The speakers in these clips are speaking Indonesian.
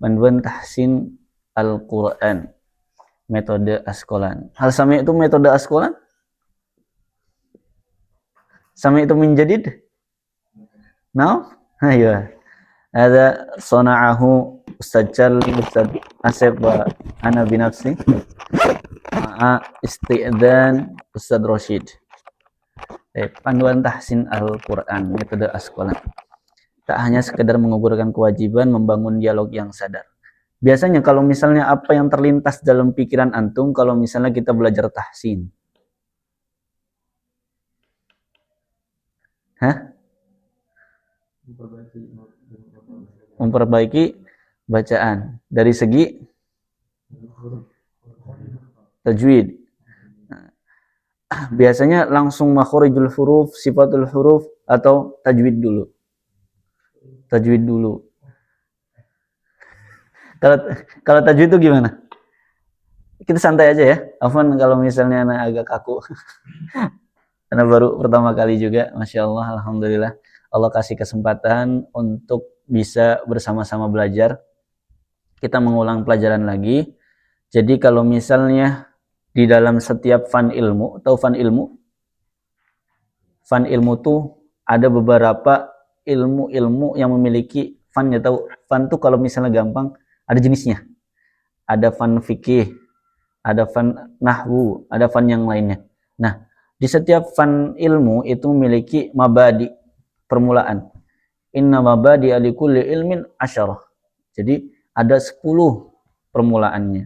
Panduan tahsin Al-Quran, metode askolan. Hal sami itu metode askolan? Sami itu menjadid? No? Ayo. Ada sona'ahu Ustaz Charlie, Ustaz Asep wa ana binafsi ma'a isti'dan Ustaz Rashid. Panduan tahsin Al-Quran, metode askolan. Tak hanya sekedar mengukurkan kewajiban, membangun dialog yang sadar. Biasanya kalau misalnya apa yang terlintas dalam pikiran antum kalau misalnya kita belajar tahsin? Hah? Memperbaiki bacaan dari segi tajwid. Biasanya langsung makhorijul huruf, sifatul huruf, atau tajwid dulu? Tajwid dulu. Kalau tajwid itu gimana? Kita santai aja ya. Afwan kalau misalnya anak agak kaku. Karena baru pertama kali juga, Masya Allah, Alhamdulillah. Allah kasih kesempatan untuk bisa bersama-sama belajar. Kita mengulang pelajaran lagi. Jadi kalau misalnya di dalam setiap fan ilmu, tahu fan ilmu? Fan ilmu tuh ada beberapa ilmu-ilmu yang memiliki fan, ya tahu. Fan tuh kalau misalnya gampang, ada jenisnya. Ada fan fikih, ada fan nahwu, ada fan yang lainnya. Nah, di setiap fan ilmu itu memiliki mabadi, permulaan. Inna mabadi alikulli ilmin asyarah. Jadi ada 10 permulaannya.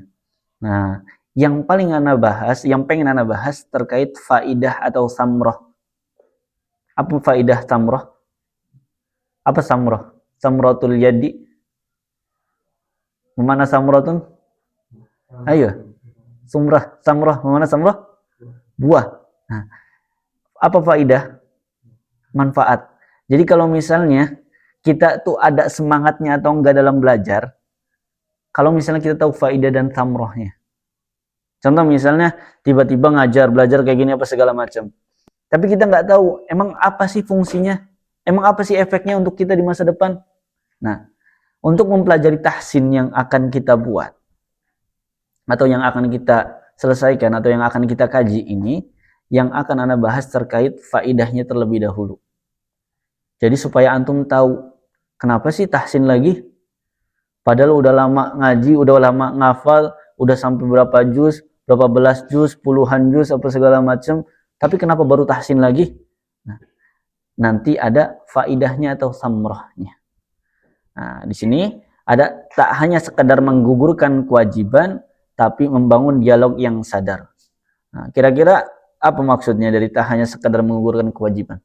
Nah, yang paling ana bahas, yang pengen ana bahas terkait faidah atau samroh. Apa faidah samroh? Apa samroh? Samrotul yadi. Mana samrotun? Ayo. Sumrah, samroh. Mana samroh? Buah. Nah, apa faidah? Manfaat. Jadi kalau misalnya kita tuh ada semangatnya atau enggak dalam belajar, kalau misalnya kita tahu faidah dan samrohnya. Contoh misalnya tiba-tiba belajar kayak gini apa segala macam. Tapi kita nggak tahu emang apa sih fungsinya, emang apa sih efeknya untuk kita di masa depan. Nah, untuk mempelajari tahsin yang akan kita buat, atau yang akan kita selesaikan, atau yang akan kita kaji ini, yang akan Anda bahas terkait faidahnya terlebih dahulu. Jadi supaya antum tahu, kenapa sih tahsin lagi? Padahal udah lama ngaji, udah lama ngafal, udah sampai berapa juz, berapa belas juz, puluhan juz, apa segala macam. Tapi kenapa baru tahsin lagi? Nah, nanti ada faidahnya atau samrohnya. Nah, di sini ada tak hanya sekedar menggugurkan kewajiban, tapi membangun dialog yang sadar. Nah, kira-kira apa maksudnya dari tak hanya sekedar menggugurkan kewajiban?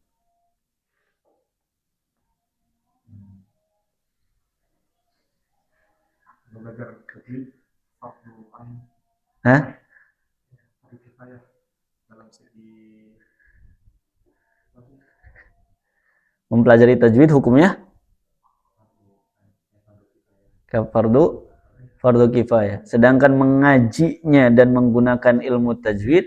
Hah? Mempelajari tajwid hukumnya fardu kifayah. Sedangkan mengajinya dan menggunakan ilmu tajwid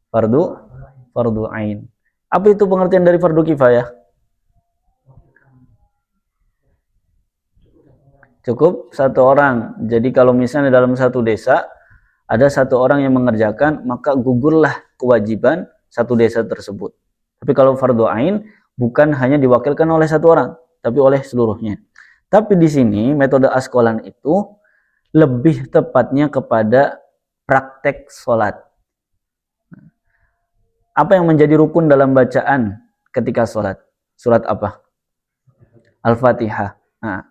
fardu ain. Apa itu pengertian dari fardu kifayah? Cukup satu orang. Jadi kalau misalnya dalam satu desa ada satu orang yang mengerjakan, maka gugurlah kewajiban satu desa tersebut. Tapi kalau fardu ain bukan hanya diwakilkan oleh satu orang, tapi oleh seluruhnya. Tapi di sini metode askolan itu lebih tepatnya kepada praktek sholat. Apa yang menjadi rukun dalam bacaan ketika sholat? Surat apa? Al-Fatihah. Nah,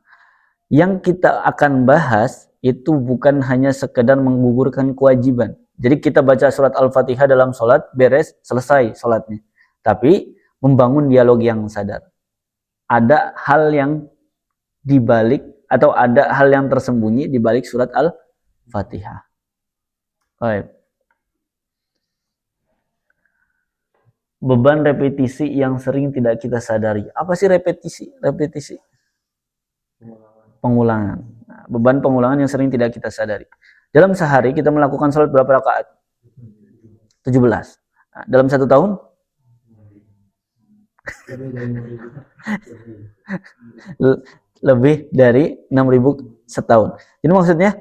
yang kita akan bahas itu bukan hanya sekedar menggugurkan kewajiban. Jadi kita baca surat Al-Fatihah dalam sholat, beres, selesai sholatnya. Tapi membangun dialog yang sadar. Ada hal yang dibalik atau ada hal yang tersembunyi di balik surat Al-Fatihah. Baik. Beban repetisi yang sering tidak kita sadari. Apa sih repetisi? Repetisi. Pengulangan. Nah, beban pengulangan yang sering tidak kita sadari. Dalam sehari kita melakukan sholat berapa rakaat? 17. Nah, dalam satu tahun? lebih dari 6.000 setahun. Jadi maksudnya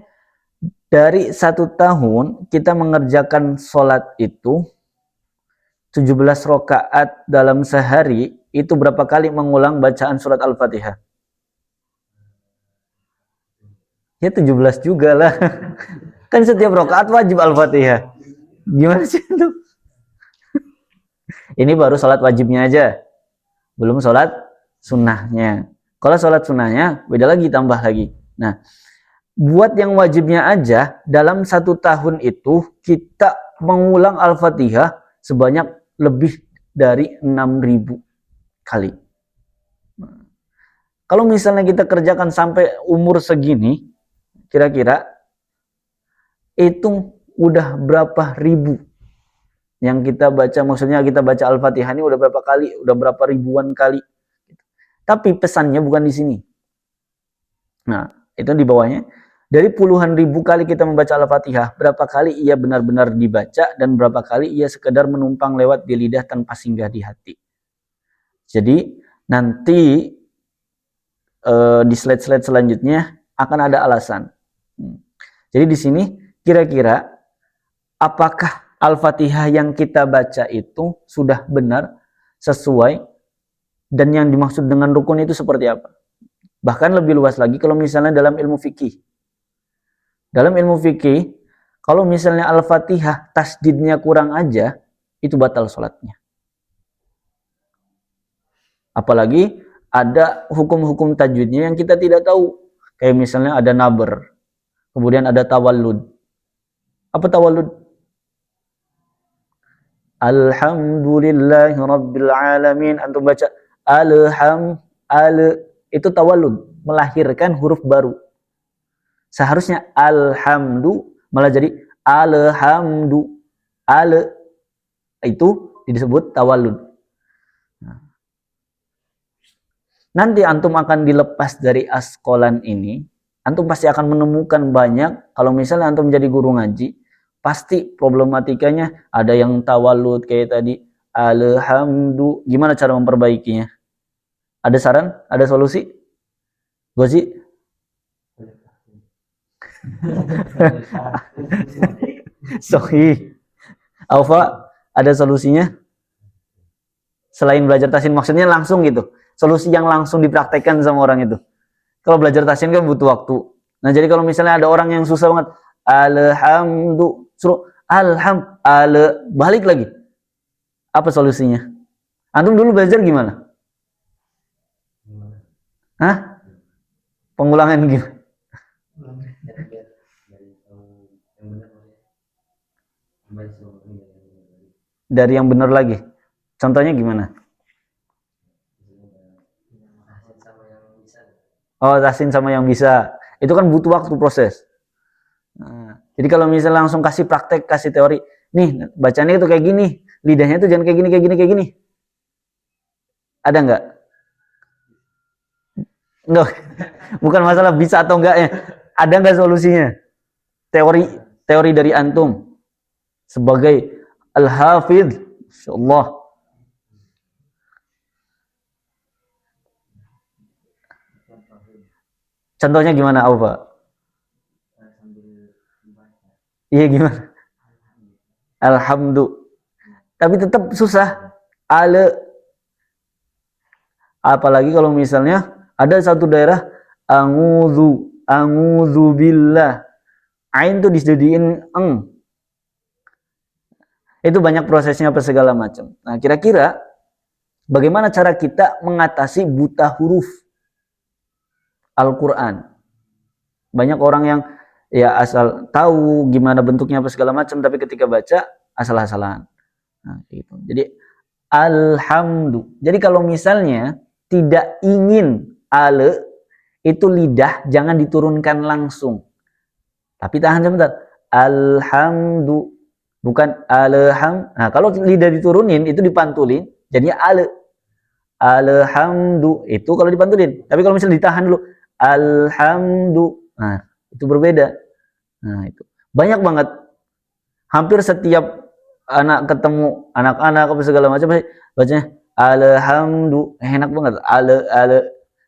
dari 1 tahun kita mengerjakan sholat itu 17 rakaat dalam sehari, itu berapa kali mengulang bacaan surat Al-Fatihah? Ya 17 juga lah. Kan setiap rakaat wajib Al-Fatihah. Gimana sih itu? Ini baru sholat wajibnya aja, belum sholat sunnahnya. Kalau sholat sunnahnya beda lagi, tambah lagi. Nah, buat yang wajibnya aja dalam 1 tahun itu kita mengulang Al-Fatihah sebanyak lebih dari 6.000 kali. Kalau misalnya kita kerjakan sampai umur segini, kira-kira hitung udah berapa ribu yang kita baca, maksudnya kita baca Al-Fatihah ini udah berapa kali, udah berapa ribuan kali. Tapi pesannya bukan di sini. Nah, itu di bawahnya. Dari puluhan ribu kali kita membaca Al-Fatihah, berapa kali ia benar-benar dibaca dan berapa kali ia sekedar menumpang lewat di lidah tanpa singgah di hati. Jadi nanti di slide-slide selanjutnya akan ada alasan. Jadi di sini kira-kira apakah Al-Fatihah yang kita baca itu sudah benar, sesuai, dan yang dimaksud dengan rukun itu seperti apa? Bahkan lebih luas lagi kalau misalnya dalam ilmu fikih. Dalam ilmu fikih, kalau misalnya Al-Fatihah tasdidnya kurang aja, itu batal sholatnya. Apalagi ada hukum-hukum tajwidnya yang kita tidak tahu. Kayak misalnya ada naber, kemudian ada tawallud. Apa tawallud? Alhamdulillahi Rabbil Alamin. Antum baca itu tawallud, melahirkan huruf baru. Seharusnya alhamdu malah jadi alhamdu. Itu disebut tawallud. Nanti antum akan dilepas dari askolan ini. Antum pasti akan menemukan banyak, kalau misalnya antum jadi guru ngaji, pasti problematikanya ada yang tawallud kayak tadi alhamdu, gimana cara memperbaikinya? Ada saran? Ada solusi? Gozi? Sohi. Alfa, ada solusinya? Selain belajar tasin, maksudnya langsung gitu. Solusi yang langsung dipraktekkan sama orang itu. Kalau belajar tasin kan butuh waktu. Nah, jadi kalau misalnya ada orang yang susah banget, alhamdu, suruh balik lagi. Apa solusinya? Antum dulu belajar gimana? Hah? Pengulangan gimana? Dari yang benar lagi. Contohnya gimana? Oh, tasin sama yang bisa. Itu kan butuh waktu proses. Nah, jadi kalau misalnya langsung kasih praktek, kasih teori, nih bacanya itu kayak gini, lidahnya itu jangan kayak gini, kayak gini, kayak gini. Ada nggak? Enggak. Bukan masalah bisa atau enggaknya. Ada nggak solusinya? Teori dari antum sebagai al-hafidh, insyaallah. Contohnya gimana, Alfa? Iya gimana? Alhamdulillah. Tapi tetap susah. Apalagi kalau misalnya ada satu daerah a'udzu billah. Ain tuh disediin eng. Itu banyak prosesnya apa segala macam. Nah, kira-kira bagaimana cara kita mengatasi buta huruf Al-Qur'an? Banyak orang yang ya asal tahu gimana bentuknya apa segala macam, tapi ketika baca asal-asalan. Nah, gitu. Jadi alhamdulillah. Jadi kalau misalnya tidak ingin itu lidah jangan diturunkan langsung. Tapi tahan sebentar. Alhamdulillah. Bukan alham. Nah, kalau lidah diturunin itu dipantulin jadinya alhamdulillah. Itu kalau dipantulin. Tapi kalau misalnya ditahan dulu alhamdulillah. Nah, itu berbeda. Nah, itu. Banyak banget. Hampir setiap anak ketemu anak-anak apa segala macam bacanya alhamdulillah, enak banget.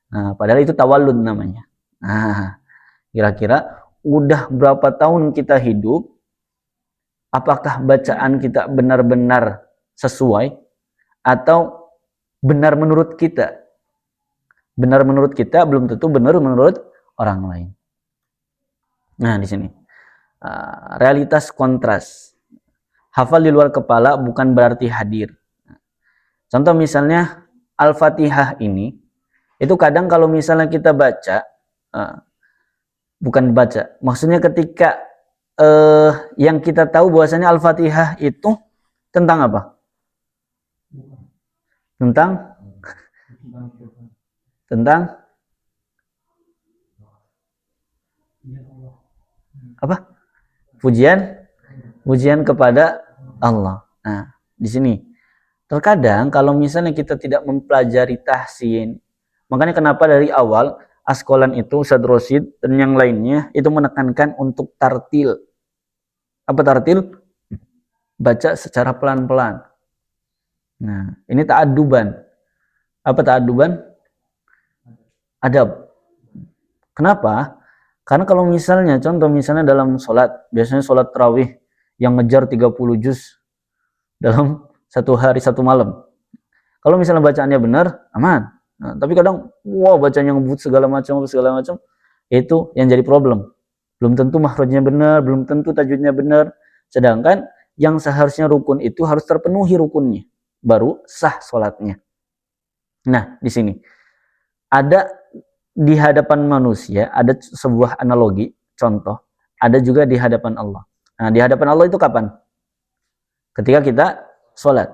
Nah, padahal itu tawallud namanya. Nah, kira-kira udah berapa tahun kita hidup, apakah bacaan kita benar-benar sesuai atau benar menurut kita? Benar menurut kita belum tentu benar menurut orang lain. Nah, di sini realitas kontras. Hafal di luar kepala bukan berarti hadir. Contoh misalnya Al-Fatihah ini, itu kadang kalau misalnya kita baca, bukan baca, maksudnya ketika yang kita tahu bahwasanya Al-Fatihah itu tentang apa? Tentang apa? Pujian kepada Allah. Nah, di sini terkadang kalau misalnya kita tidak mempelajari tahsin, makanya kenapa dari awal Askolan itu, Ustadz Rosid dan yang lainnya itu menekankan untuk tartil. Apa tartil? Baca secara pelan-pelan. Nah, ini ta'aduban. Apa ta'aduban? Adab. Kenapa? Karena kalau misalnya, contoh misalnya dalam sholat, biasanya sholat tarawih yang ngejar 30 juz dalam satu hari satu malam. Kalau misalnya bacaannya benar, aman. Nah, tapi kadang, bacanya ngebut segala macam, itu yang jadi problem. Belum tentu makhrajnya benar, belum tentu tajwidnya benar. Sedangkan yang seharusnya rukun itu harus terpenuhi rukunnya, baru sah sholatnya. Nah, di sini ada di hadapan manusia, ada sebuah analogi, contoh, ada juga di hadapan Allah. Nah, di hadapan Allah itu kapan? Ketika kita sholat.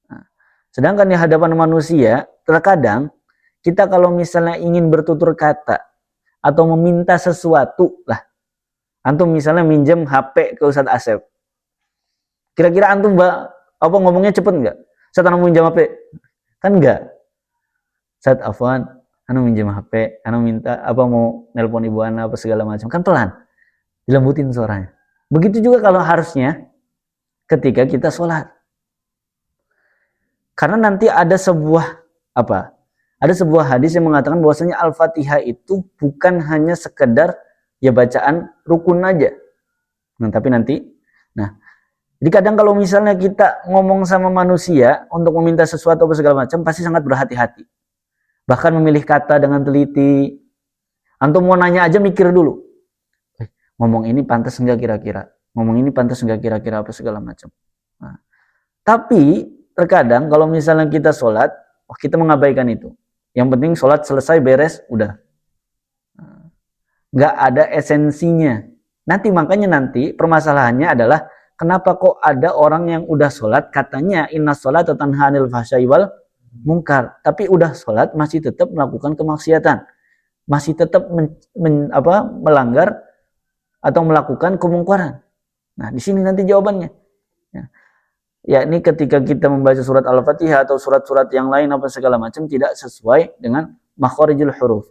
Nah, sedangkan di hadapan manusia, terkadang kita kalau misalnya ingin bertutur kata atau meminta sesuatu lah, antum misalnya minjem HP ke Ustadz Asep, kira-kira antum apa ngomongnya cepet nggak? Ustadz anu minjem HP, kan nggak. Ustadz Afwan, anu minjem HP, anu minta apa mau nelpon ibu ana apa segala macam, kan pelan, dilembutin suaranya. Begitu juga kalau harusnya ketika kita sholat, karena nanti ada sebuah ada sebuah hadis yang mengatakan bahwasanya Al-Fatihah itu bukan hanya sekedar ya bacaan rukun aja. Nah, tapi nanti, jadi kadang kalau misalnya kita ngomong sama manusia untuk meminta sesuatu atau segala macam, pasti sangat berhati-hati. Bahkan memilih kata dengan teliti. Antum mau nanya aja mikir dulu. Ngomong ini pantas enggak kira-kira? Ngomong ini pantas enggak kira-kira apa segala macam. Nah, tapi terkadang kalau misalnya kita sholat, kita mengabaikan itu. Yang penting sholat selesai beres, udah. Nggak ada esensinya. Makanya permasalahannya adalah kenapa kok ada orang yang udah sholat katanya inna sholata tanha 'anil fahsya'i wal munkar, tapi udah sholat masih tetap melakukan kemaksiatan, masih tetap melanggar atau melakukan kemungkaran. Nah, di sini nanti jawabannya. Yakni ketika kita membaca surat Al-Fatihah atau surat-surat yang lain apa segala macam tidak sesuai dengan makharijul huruf.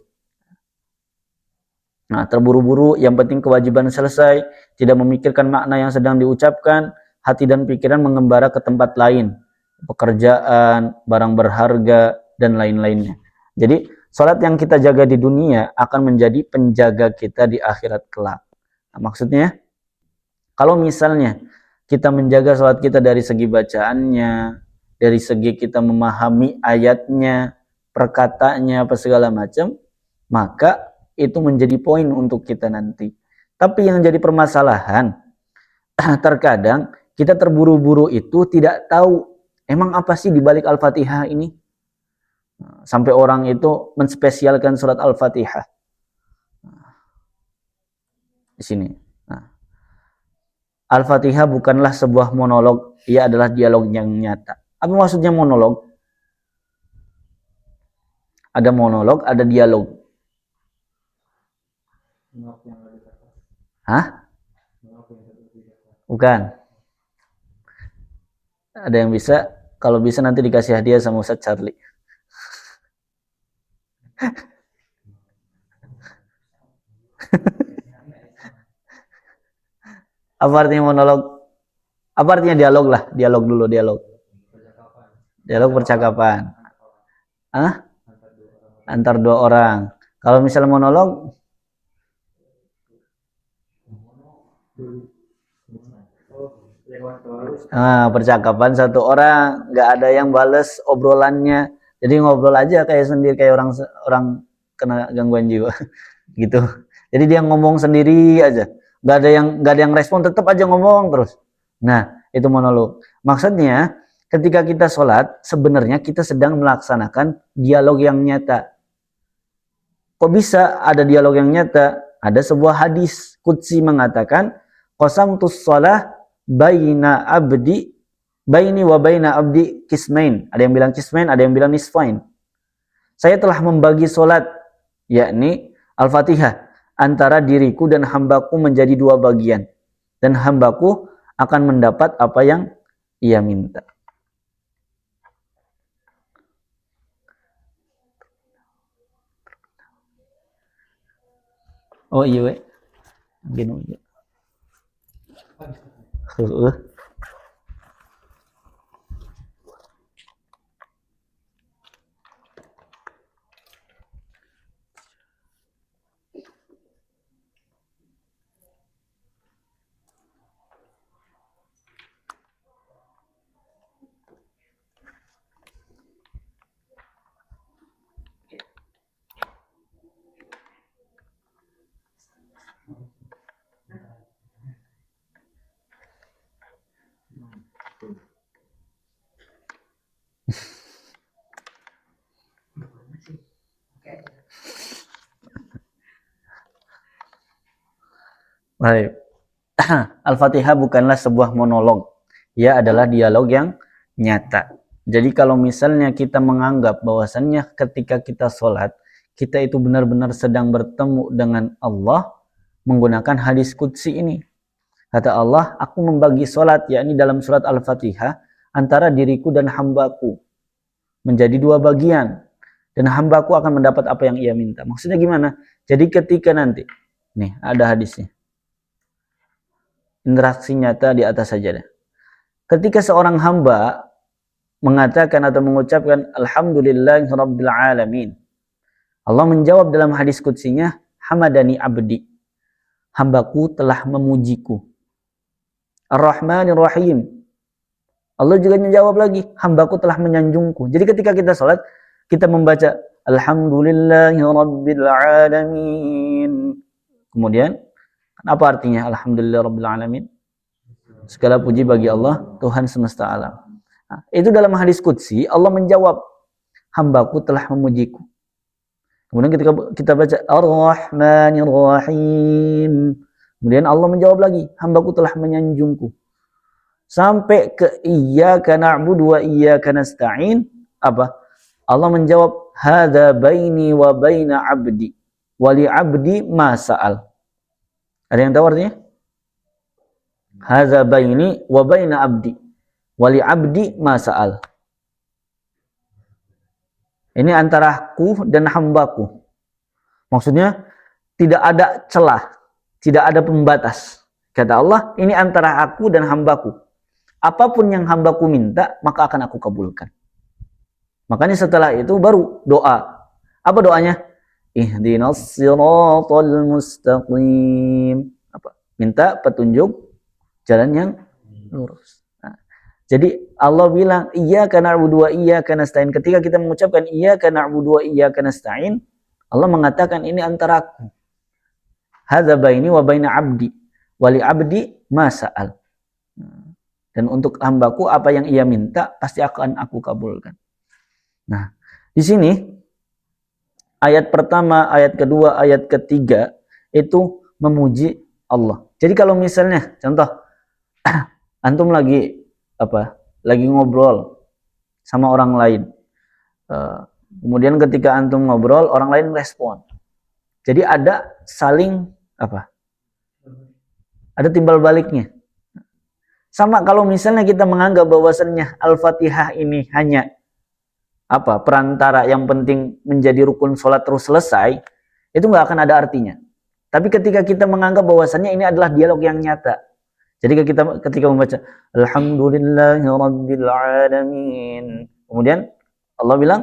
Nah, terburu-buru, yang penting kewajiban selesai, tidak memikirkan makna yang sedang diucapkan, hati dan pikiran mengembara ke tempat lain, pekerjaan, barang berharga, dan lain-lainnya. Jadi, sholat yang kita jaga di dunia akan menjadi penjaga kita di akhirat kelak. Nah, maksudnya, kalau misalnya kita menjaga sholat kita dari segi bacaannya, dari segi kita memahami ayatnya, perkataannya, apa segala macam, maka itu menjadi poin untuk kita nanti. Tapi yang jadi permasalahan, terkadang kita terburu-buru itu tidak tahu emang apa sih di balik Al-Fatihah ini. Sampai orang itu menspesialkan surat Al-Fatihah. Di sini. Al-Fatihah bukanlah sebuah monolog, ia adalah dialog yang nyata. Apa maksudnya monolog? Ada monolog, ada dialog. Hah? Bukan. Ada yang bisa, kalau bisa nanti dikasih hadiah sama Ustadz Charlie. Apa artinya monolog? Apa artinya dialog lah? Dialog dulu, dialog. Dialog percakapan. Hah? antar dua orang. Kalau misalnya monolog, percakapan satu orang, nggak ada yang bales obrolannya. Jadi ngobrol aja kayak sendiri, kayak orang orang kena gangguan jiwa gitu. Jadi dia ngomong sendiri aja, nggak ada yang respon, tetap aja ngomong terus. Nah, itu monolog. Maksudnya ketika kita sholat, sebenarnya kita sedang melaksanakan dialog yang nyata. Kok bisa ada dialog yang nyata? Ada sebuah hadis qudsi mengatakan, qasamtus shalah baina abdi baini wa baina abdi kismain. Ada yang bilang kismain, ada yang bilang nisfain. Saya telah membagi solat, yakni Al-Fatihah, antara diriku dan hambaku menjadi dua bagian. Dan hambaku akan mendapat apa yang ia minta. Oh iya we. Gini. Baik. Al-Fatihah bukanlah sebuah monolog. Ia adalah dialog yang nyata. Jadi kalau misalnya kita menganggap bahwasannya ketika kita sholat, kita itu benar-benar sedang bertemu dengan Allah menggunakan hadis qudsi ini. Kata Allah, aku membagi sholat, yakni dalam surat Al-Fatihah, antara diriku dan hambaku menjadi dua bagian. Dan hambaku akan mendapat apa yang ia minta. Maksudnya gimana? Jadi ketika nanti, nih ada hadisnya. Interaksi nyata di atas sajadah. Ketika seorang hamba mengatakan atau mengucapkan Alhamdulillahirabbil alamin, Allah menjawab dalam hadis qudsinya, hamadani abdi, hambaku telah memujiku. Ar-Rahmanir Rahim, Allah juga menjawab lagi, hambaku telah menyanjungku. Jadi ketika kita sholat, kita membaca Alhamdulillahirabbil alamin. Kemudian apa artinya Alhamdulillahirabbil alamin? Segala puji bagi Allah, Tuhan semesta alam. Nah, itu dalam hadis qudsi Allah menjawab, hambaku telah memujiku. Kemudian ketika kita baca Ar-Rahmanir Rahim, kemudian Allah menjawab lagi, hambaku telah menyanjungku. Sampai ke iyyaka na'budu wa iyyaka nasta'in, apa? Allah menjawab, hadza baini wa baina 'abdi wa li 'abdi ma sa'al. Ada yang tahu artinya? Hadza baini wa baina 'abdi wa li 'abdi ma sa'al. Ini antara aku dan hambaku. Maksudnya tidak ada celah, tidak ada pembatas. Kata Allah, ini antara aku dan hambaku. Apapun yang hambaku minta, maka akan aku kabulkan. Makanya setelah itu baru doa. Apa doanya? Ihdinas siratal mustaqim. Apa? Minta petunjuk jalan yang lurus. Nah, jadi Allah bilang, iyyaka na'budu wa iyyaka nasta'in. Ketika kita mengucapkan iyyaka na'budu wa iyyaka nasta'in, Allah mengatakan ini antara aku. Hadza baini wa baina 'abdi wa li 'abdi ma sa'al. Dan untuk hambaku apa yang ia minta pasti akan aku kabulkan. Nah, di sini ayat pertama, ayat kedua, ayat ketiga itu memuji Allah. Jadi kalau misalnya contoh antum lagi lagi ngobrol sama orang lain. Kemudian ketika antum ngobrol, orang lain respon. Jadi ada saling ada timbal baliknya. Sama kalau misalnya kita menganggap bahwasannya Al-Fatihah ini hanya perantara yang penting menjadi rukun sholat terus selesai, itu nggak akan ada artinya. Tapi ketika kita menganggap bahwasannya ini adalah dialog yang nyata. Jadi ketika membaca Alhamdulillahirabbil alamin, kemudian Allah bilang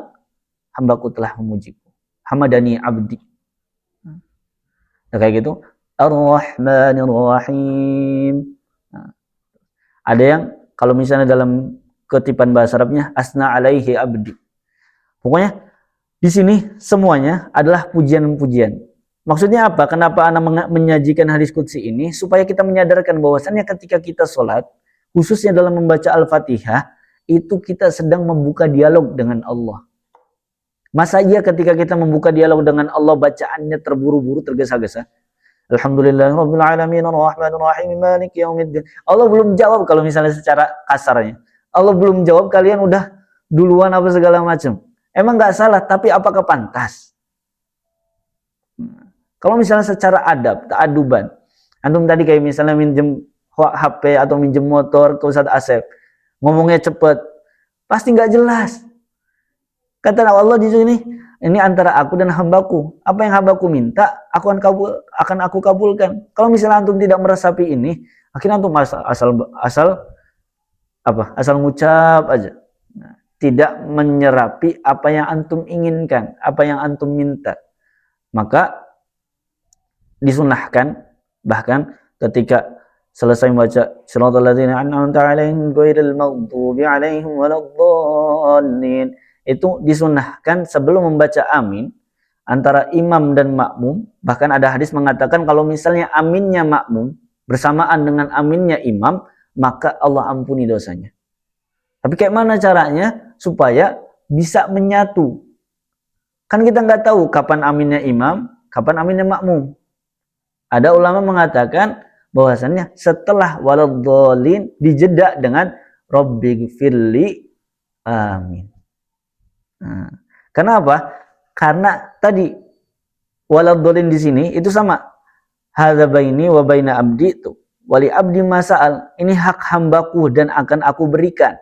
hambaku telah memujiku. hamadani abdi. Nah, kayak gitu. Ar-Rahmanir Rahim. Nah, ada yang kalau misalnya dalam kutipan bahasa Arabnya asna alaihi abdi. Pokoknya di sini semuanya adalah pujian-pujian. Maksudnya apa? Kenapa Ana menyajikan hadis qudsi ini? Supaya kita menyadarkan bahwasannya ketika kita sholat, khususnya dalam membaca Al-Fatihah, itu kita sedang membuka dialog dengan Allah. Masa iya ketika kita membuka dialog dengan Allah, bacaannya terburu-buru, tergesa-gesa? Alhamdulillahirabbil alamin arrahmanir rahim maliki yaumiddin. Allah belum jawab kalau misalnya secara kasarnya. Allah belum jawab, kalian udah duluan apa segala macam. Emang nggak salah, tapi apakah pantas? Kalau misalnya secara adab, ta'aduban, antum tadi kayak misalnya minjem HP atau minjem motor ke Ustadz Asep, ngomongnya cepet, pasti nggak jelas. Kata Allah di sini, ini antara aku dan hambaku. Apa yang hambaku minta, akan aku kabulkan. Kalau misalnya antum tidak meresapi ini, akhirnya antum asal ngucap aja. Nah, tidak menyerapi apa yang antum inginkan, apa yang antum minta. Maka disunahkan bahkan ketika selesai membaca shiratal ladzina an'amta 'alaihim ghairil maghdubi 'alaihim waladdallin, itu disunahkan sebelum membaca amin antara imam dan makmum. Bahkan ada hadis mengatakan kalau misalnya aminnya makmum bersamaan dengan aminnya imam, maka Allah ampuni dosanya. Tapi kayak mana caranya supaya bisa menyatu? Kan kita nggak tahu kapan aminnya imam, kapan aminnya makmum. Ada ulama mengatakan bahwasannya setelah waladhdallin dijeda dengan rabbighfirli amin. Nah, kenapa? Karena tadi waladhdallin di sini itu sama. Hadza baini wa baina abdi itu. Wali abdi masa'al. Ini hak hambaku dan akan aku berikan.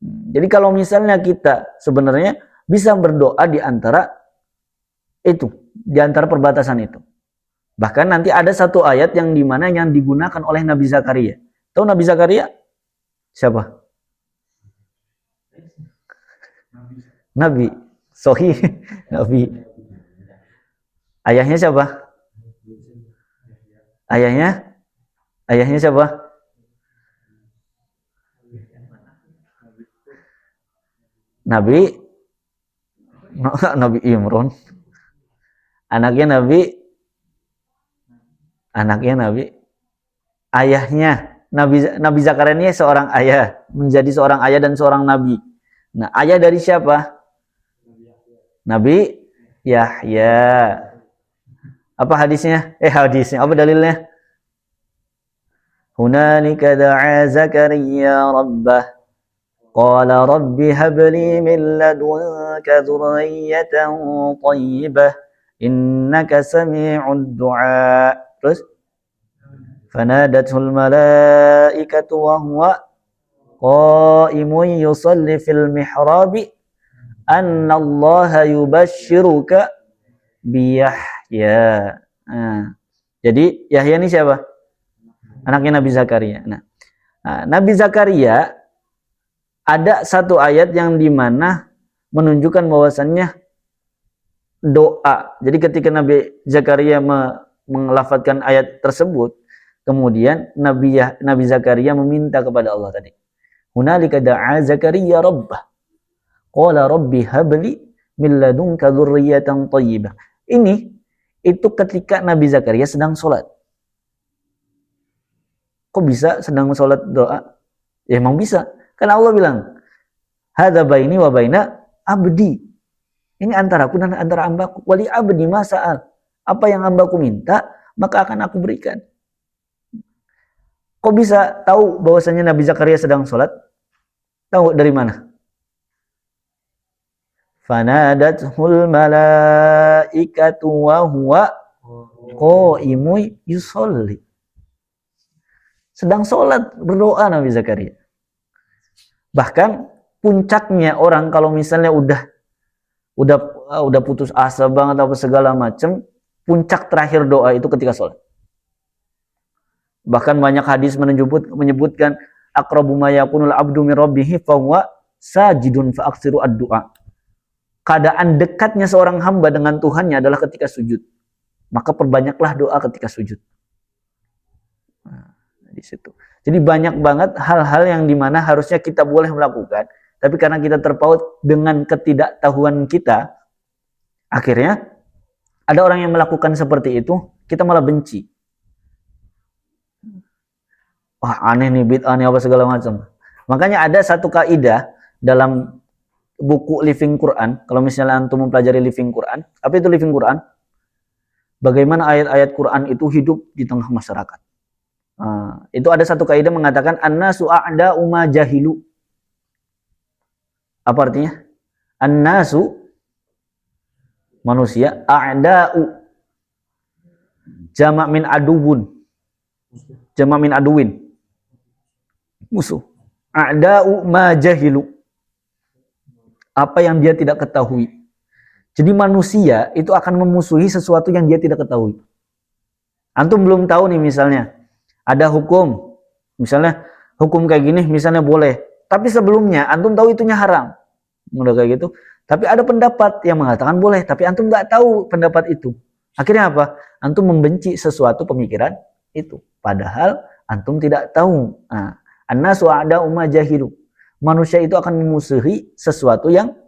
Jadi kalau misalnya kita sebenarnya bisa berdoa di antara itu, di antara perbatasan itu. Bahkan nanti ada satu ayat yang dimana yang digunakan oleh Nabi Zakaria. Tahu Nabi Zakaria? Siapa? Nabi. Sohi. Nabi. Ayahnya siapa? Ayahnya siapa? Nabi Imran. Anaknya Nabi, ayahnya Nabi Zakaria ini seorang ayah, menjadi seorang ayah dan seorang nabi. Nah, ayah dari siapa? Nabi Yahya. Apa hadisnya? Apa dalilnya? Hunalika da'a Zakaria rabbah qala rabbi habli min ladunka dzurriyyatan thayyibah innaka sami'ud du'a. Terus fanadatul malaikatu wa huwa qa'imun yusalli fil mihrabi annallaha yubashshiruka bi Yahya. Nah, jadi Yahya ini siapa? Anaknya Nabi Zakaria. Nah, Nabi Zakaria ada satu ayat yang dimana menunjukkan bahwasannya doa. Jadi ketika Nabi Zakaria melafadzkan ayat tersebut, kemudian Nabi Zakaria meminta kepada Allah tadi. Hunalika da'a Zakaria rabbah. Qala rabbi habli min ladunka dzurriyyatan thayyibah. Ini itu ketika Nabi Zakaria sedang sholat. Kok bisa sedang sholat doa? Ya emang bisa. Karena Allah bilang, hadza baini wa baina abdi. Ini antaraku dan antara hambaku. Wali abdi masa'al. Apa yang hambaku minta, maka akan aku berikan. Kok bisa tahu bahwasanya Nabi Zakaria sedang sholat? Tahu dari mana? Fanadathul malaikatu wa huwa qa'imun yusolli. Sedang sholat, berdoa Nabi Zakaria. Bahkan puncaknya orang kalau misalnya udah putus asa banget apa segala macam, puncak terakhir doa itu ketika sholat. Bahkan banyak hadis menyebutkan aqrabu ma yakunul abdu min rabbih fa huwa sajidun fa aksiru ad-du'a. keadaan dekatnya seorang hamba dengan Tuhannya adalah ketika sujud. Maka perbanyaklah doa ketika sujud. Nah, di situ. Jadi banyak banget hal-hal yang dimana harusnya kita boleh melakukan, tapi karena kita terpaut dengan ketidaktahuan kita, akhirnya ada orang yang melakukan seperti itu, kita malah benci. Wah, aneh nih, bid'ah nih, apa segala macam. Makanya ada satu kaidah dalam buku Living Quran, kalau misalnya antum mempelajari Living Quran, apa itu Living Quran? Bagaimana ayat-ayat Quran itu hidup di tengah masyarakat. Nah, itu ada satu kaidah mengatakan annasu a'da'u ma jahilu. Apa artinya? Annasu, manusia, a'da'u, jamak min aduwun, jamak min aduwin, musuh. A'da'u ma jahilu, apa yang dia tidak ketahui. Jadi manusia itu akan memusuhi sesuatu yang dia tidak ketahui. Antum belum tahu nih, misalnya ada hukum, misalnya hukum kayak gini misalnya boleh, tapi sebelumnya antum tahu itunya haram, udah kayak gitu. Tapi ada pendapat yang mengatakan boleh, tapi antum nggak tahu pendapat itu. Akhirnya apa? Antum membenci sesuatu pemikiran itu, padahal antum tidak tahu. Nah, annasu a'da'u ma jahilu, manusia itu akan memusuhi sesuatu yang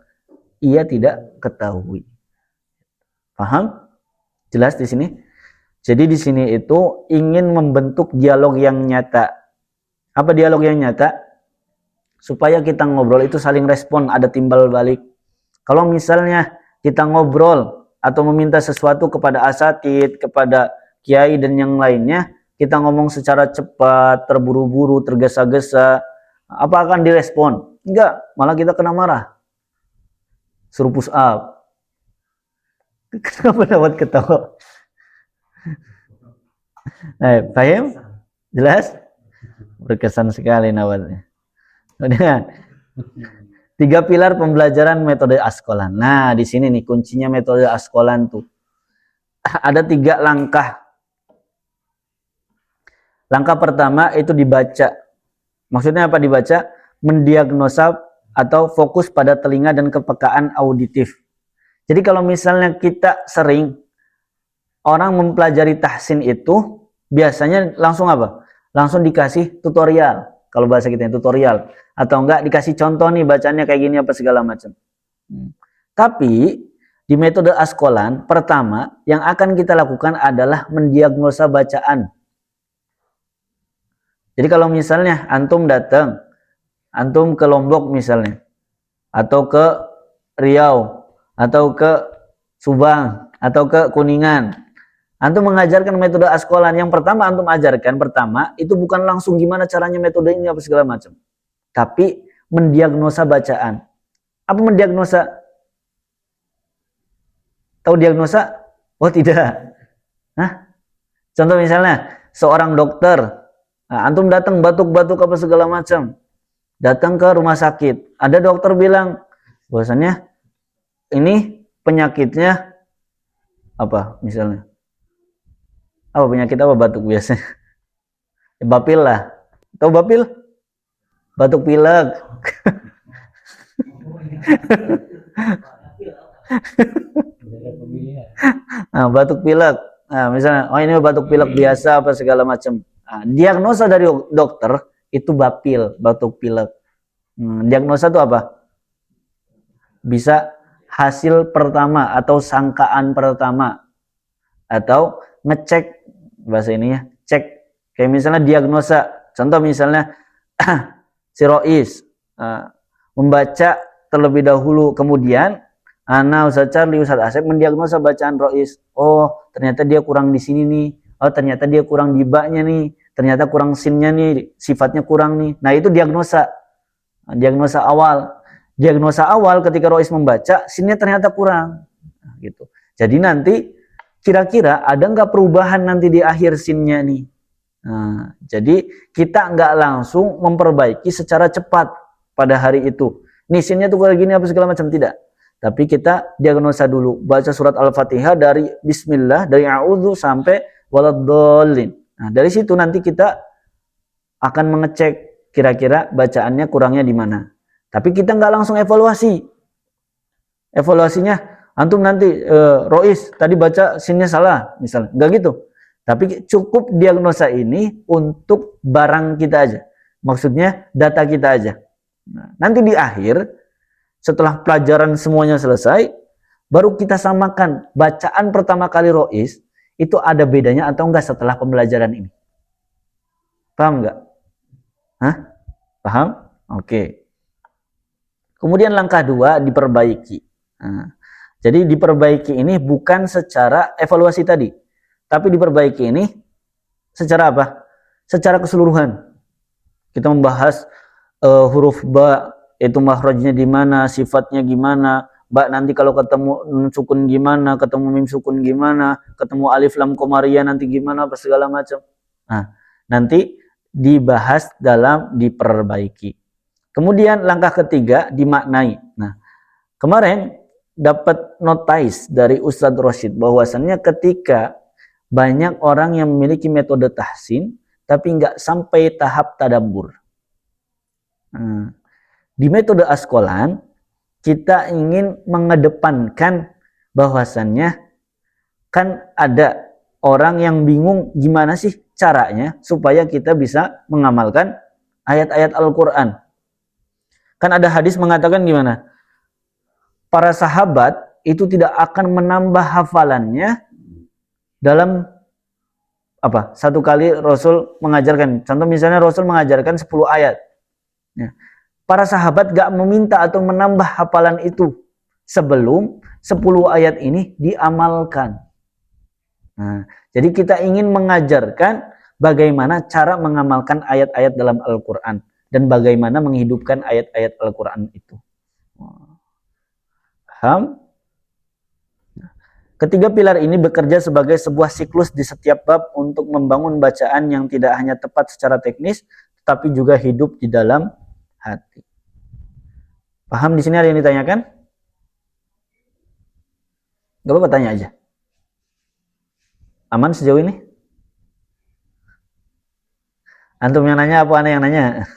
ia tidak ketahui. Paham? Jelas di sini? Jadi di sini itu ingin membentuk dialog yang nyata. Apa dialog yang nyata? Supaya kita ngobrol itu saling respon, ada timbal balik. Kalau misalnya kita ngobrol atau meminta sesuatu kepada asatid, kepada kiai dan yang lainnya, kita ngomong secara cepat, terburu-buru, tergesa-gesa, apa akan direspon? Enggak, malah kita kena marah. Suruh push up. Kenapa dapat ketawa? Paham? Jelas? Berkesan sekali nawatnya. Kemudian 3 pilar pembelajaran metode Askolan. Nah, di sini nih kuncinya metode Askolan tuh. Ada 3 langkah. Langkah pertama itu dibaca. Maksudnya apa dibaca? Mendiagnosa atau fokus pada telinga dan kepekaan auditif. Jadi kalau misalnya kita sering orang mempelajari tahsin itu, biasanya langsung apa? Langsung dikasih tutorial. Kalau bahasa kita tutorial. Atau enggak dikasih contoh nih bacanya kayak gini apa segala macam. Tapi di metode Askolan, pertama yang akan kita lakukan adalah mendiagnosa bacaan. Jadi kalau misalnya antum datang, antum ke Lombok misalnya, atau ke Riau, atau ke Subang, atau ke Kuningan, antum mengajarkan metode Askolan. Yang pertama antum ajarkan, pertama itu bukan langsung gimana caranya metode ini apa segala macam, tapi mendiagnosa bacaan. Apa mendiagnosa? Tahu diagnosa? Oh tidak. Hah? Contoh misalnya seorang dokter, nah, antum datang batuk-batuk apa segala macam, datang ke rumah sakit, ada dokter bilang bahwasannya ini penyakitnya apa misalnya, apa penyakit apa batuk biasanya? Bapil lah. Tahu bapil? Batuk pilek. Nah, batuk pilek. Nah, misalnya, oh ini batuk pilek biasa apa segala macam. Nah, diagnosa dari dokter itu bapil, batuk pilek. Diagnosa itu apa? Bisa hasil pertama atau sangkaan pertama, atau ngecek bahasa ininya, cek. Kayak misalnya diagnosa, contoh misalnya sirois, membaca terlebih dahulu, kemudian Ana Ustaz Charlie, Ustaz Asep mendiagnosa bacaan rois. Oh, ternyata dia kurang di sini nih. Oh, ternyata dia kurang di ba-nya nih. Ternyata kurang sinnya nih, sifatnya kurang nih. Nah, itu diagnosa. Diagnosa awal. Diagnosa awal ketika rois membaca, sinnya ternyata kurang. Nah, gitu. Jadi nanti kira-kira ada nggak perubahan nanti di akhir sinnya nih. Nah, jadi kita nggak langsung memperbaiki secara cepat pada hari itu. Nih sinnya tuh kayak gini apa segala macam, tidak. Tapi kita diagnosa dulu, baca surat Al-Fatihah dari Bismillah, dari A'udzu sampai Waladdallin. Nah, dari situ nanti kita akan mengecek kira-kira bacaannya kurangnya di mana. Tapi kita nggak langsung evaluasi. evaluasinya antum nanti Rois tadi baca sinnya salah misalnya, enggak gitu. Tapi cukup diagnosa ini untuk barang kita aja, maksudnya data kita aja. Nah, nanti di akhir setelah pelajaran semuanya selesai, baru kita samakan bacaan pertama kali Rois itu ada bedanya atau enggak setelah pembelajaran ini. Paham enggak? Hah? Paham? Oke. Kemudian langkah 2 diperbaiki. Nah, jadi diperbaiki ini bukan secara evaluasi tadi, tapi diperbaiki ini secara apa? Secara keseluruhan. Kita membahas huruf ba itu makhrajnya di mana, sifatnya gimana, ba nanti kalau ketemu nun sukun gimana, ketemu mim sukun gimana, ketemu alif lam komariah nanti gimana, apa segala macam. Nah, nanti dibahas dalam diperbaiki. Kemudian langkah ketiga dimaknai. Nah, kemarin dapat notice dari Ustadz Rosyid bahwasannya ketika banyak orang yang memiliki metode tahsin tapi nggak sampai tahap tadabbur. Nah, di metode askolan kita ingin mengedepankan bahwasannya kan ada orang yang bingung gimana sih caranya supaya kita bisa mengamalkan ayat-ayat Al-Quran. Kan ada hadis mengatakan gimana? Para sahabat itu tidak akan menambah hafalannya dalam apa? Satu kali Rasul mengajarkan. Contoh misalnya Rasul mengajarkan 10 ayat. Ya. Para sahabat gak meminta atau menambah hafalan itu sebelum 10 ayat ini diamalkan. Nah, jadi kita ingin mengajarkan bagaimana cara mengamalkan ayat-ayat dalam Al-Quran dan bagaimana menghidupkan ayat-ayat Al-Quran itu. Paham? Ketiga pilar ini bekerja sebagai sebuah siklus di setiap bab untuk membangun bacaan yang tidak hanya tepat secara teknis, tetapi juga hidup di dalam hati. Paham di sini ada yang ditanyakan? Gak apa-apa, tanya aja. Aman sejauh ini? Antum yang nanya apa aneh yang nanya?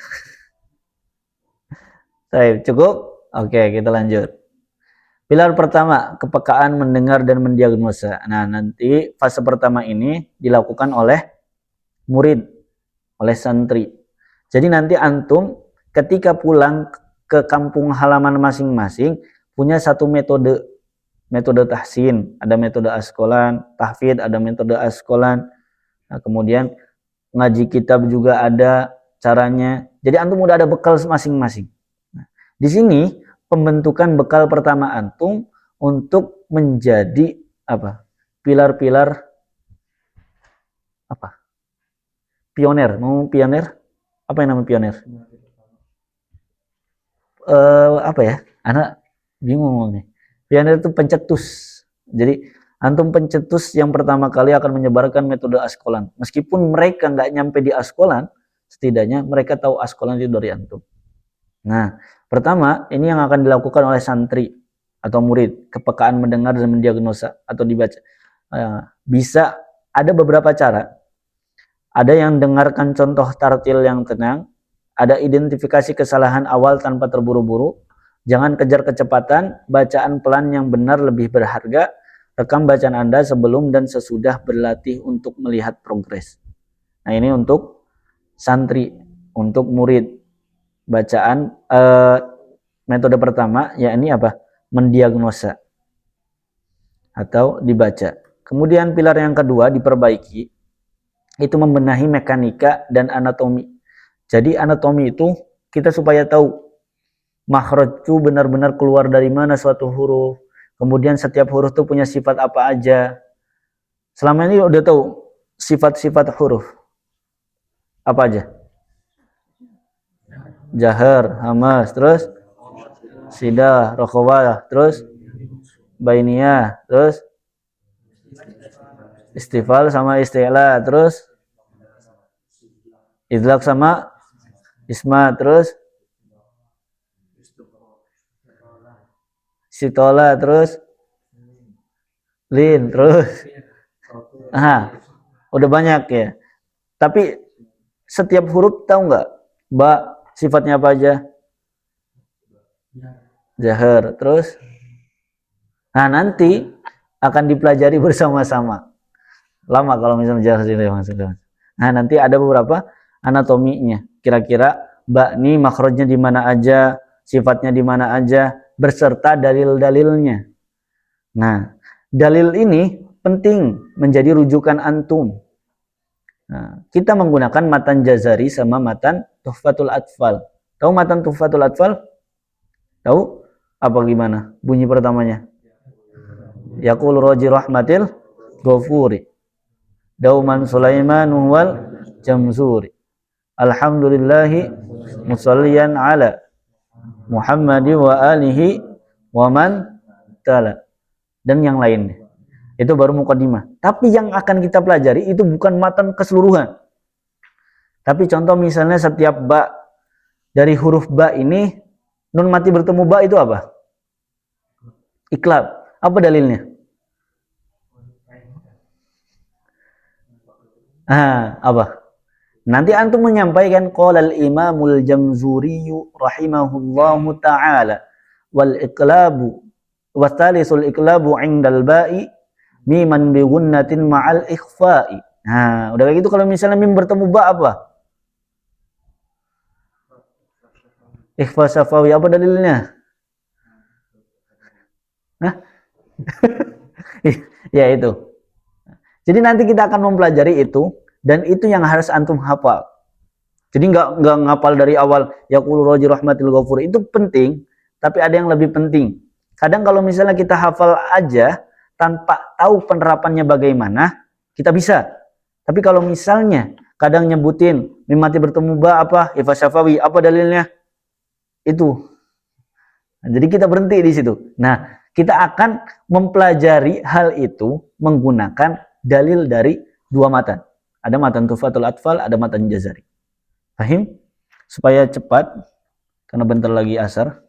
Baik, cukup? Oke, kita lanjut. Pilar pertama, kepekaan mendengar dan mendiagnosa. Nah, nanti fase pertama ini dilakukan oleh murid, oleh santri. Jadi nanti antum ketika pulang ke kampung halaman masing-masing punya satu metode. Metode tahsin, ada metode askolan, tahfidz, ada metode askolan. Nah, kemudian ngaji kitab juga ada caranya. Jadi antum udah ada bekal masing-masing. Nah, di sini pembentukan bekal pertama antum untuk menjadi apa? Pilar-pilar apa? Pioner. Mau pioner? Apa yang namanya pioner? Apa ya? Anak bingung nih. Pioner itu pencetus. Jadi antum pencetus yang pertama kali akan menyebarkan metode askolan. Meskipun mereka nggak nyampe di askolan, setidaknya mereka tahu askolan itu dari antum. Nah, pertama ini yang akan dilakukan oleh santri atau murid, kepekaan mendengar dan mendiagnosa atau dibaca. Bisa ada beberapa cara. Ada yang dengarkan contoh tartil yang tenang, ada identifikasi kesalahan awal tanpa terburu-buru, jangan kejar kecepatan, bacaan pelan yang benar lebih berharga, rekam bacaan Anda sebelum dan sesudah berlatih untuk melihat progres. Nah, ini untuk santri, untuk murid. Bacaan metode pertama yakni apa? Mendiagnosa atau dibaca. Kemudian pilar yang kedua diperbaiki, itu membenahi mekanika dan anatomi. Jadi anatomi itu kita supaya tahu makhraj itu benar-benar keluar dari mana suatu huruf. Kemudian setiap huruf itu punya sifat apa aja. Selama ini udah tahu sifat-sifat huruf. Apa aja? Jahar, hamas, terus sidah, rokhawah, terus bainiyah, terus istifal sama isti'la, terus idlaq sama isma, terus sitola, terus lin, terus udah banyak ya. Tapi setiap huruf tahu nggak? Ba sifatnya apa aja? Jahar, terus Nah, nanti akan dipelajari bersama-sama. Lama kalau misalnya maksudnya. Nah, nanti ada beberapa anatominya. Kira-kira ba ini makhrajnya di mana aja, sifatnya di mana aja, beserta dalil-dalilnya. Nah, dalil ini penting menjadi rujukan antum. Nah, kita menggunakan matan Jazari sama matan Tuhfatul Atfal. Tahu matan Tuhfatul Atfal? Tahu? Apa gimana bunyi pertamanya? Yaqul Raji Rahmatil Ghafuri. Dauman Sulaiman wal Jamzuri. Alhamdulillahi musalliyan ala Muhammadi wa alihi wa man tala. Dan yang lainnya. Itu baru mukaddimah. Tapi yang akan kita pelajari itu bukan matan keseluruhan. Tapi contoh misalnya setiap ba dari huruf ba ini nun mati bertemu ba itu apa? Iklab. Apa dalilnya? Apa? Nanti antum menyampaikan qala al-Imamul Jamzuri rahimahullahu taala wal iqlabu wa thalitsul iqlabu 'indal ba'i miman bi gunnatin ma'al ikhfa'i. Nah, udah kayak gitu kalau misalnya mim bertemu ba apa? Ikhfa safawi, apa dalilnya? Hah? Ya itu. Jadi nanti kita akan mempelajari itu dan itu yang harus antum hafal. Jadi nggak ngapal dari awal yaqulu Raji Rahmatil Ghafur itu penting, tapi ada yang lebih penting. Kadang kalau misalnya kita hafal aja tanpa tahu penerapannya bagaimana, kita bisa. Tapi kalau misalnya kadang nyebutin mim mati bertemu ba apa? Ikhfa syafawi, apa dalilnya? Itu. Nah, jadi kita berhenti di situ. Nah, kita akan mempelajari hal itu menggunakan dalil dari dua matan. Ada matan Tuhfatul Atfal, ada matan Jazari. Paham? Supaya cepat, karena bentar lagi asar.